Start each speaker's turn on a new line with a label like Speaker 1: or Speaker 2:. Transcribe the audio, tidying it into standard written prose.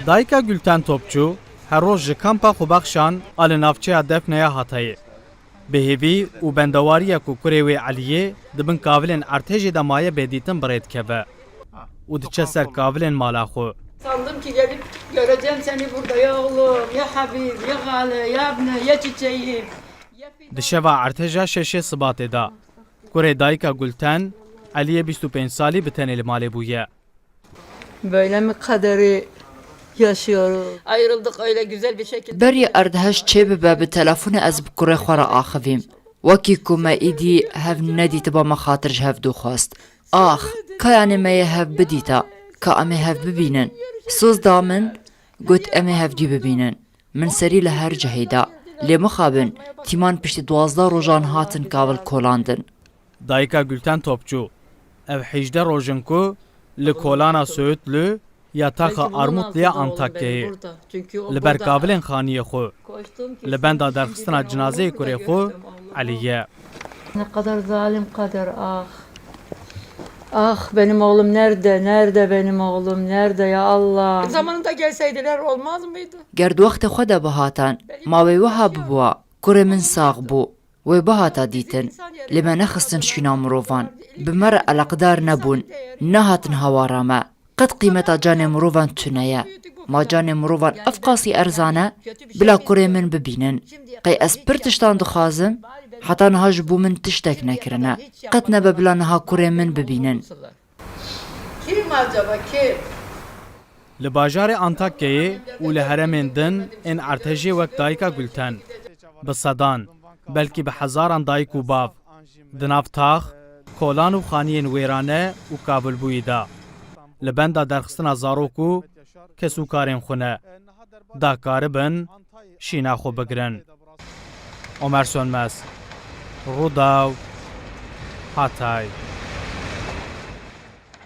Speaker 1: Dayika Gülten Topçu her roj ji kampa Xubaxşan a li navçeya Defneya Hatayê. Bihêvî û bendewariya ku kurê wê Eliyê dibin kavilên ertêjê de maye bêdîtin birêdikeve û diçe ser kavilên mala xwe.
Speaker 2: Sandım ki gelip göreceğim seni burada ya oğlum, ya Habib, ya Gale, ya Abne, ya çiçeğim.
Speaker 1: Di şeva ertêja şeşê Sibatê da kurê Dayika Gülten Eliyê 25 salî bi tenê li malê bûye.
Speaker 2: Böyle mi kaderi yaşıyoruz? Ayrıldık öyle güzel bir şekilde.
Speaker 3: Berî erdheş çê bibe bi telefonê ez bi kurê xwe re axivîm. Wekî ku me îdî hev nedîtiba me xatir ji hev dixwast. Ax, kayanê me yê hev bidîta, ka em ê hev bibînin. Soz da min, got em ê hevdî bibînin. Min serî li her cihê da. Lê mixabin, tîman piştî 12 rojan hatin kavil kolandin.
Speaker 1: Dayika Gülten Topçu ev 18 rojin ku li kolana Söğütlü ya taxa Armutluya Antakya'yı li ber kavilên xaniyê xwe li benda derxistina cinazeyê kurê xwe Eliyê.
Speaker 2: Ne kadar zalim kader ah. Ah benim oğlum nerede? Nerede benim oğlum? Nerede ya Allah? Zamanında gelseydiler olmaz mıydı?
Speaker 3: Gerd wextê xwe de bihatan, mawê wiha bibûwa, kurê min sax bû. Wê bihata dîtin, lê me nexistin şîna mirovan. Bi me re eleqdar nebûn, nehatin hewara me. Qet qîmeta canê mirovan tune ye. Ma canê mirovan ev qasî erzan e, bila kurê min bibînin. Qey ez pir tiştan dixwazim, heta niha ji bo min tiştek nekirine. Qet nebe bila niha kurê min bibînin.
Speaker 2: Kim acaba kim?
Speaker 1: Li bajarê Antakya'yê û li heremên din ên ertêjê wek Dayika Gülten bi sedan belkî bi hezaran dayik û bav di nav tax, kolan û xaniyên wêrane û kabilbûyî da li benda derxistina zarok û kesûkarên xwe ne da karibin şîna xwe bigirin. Ömer Sönmez, Rûdaw, Hatay.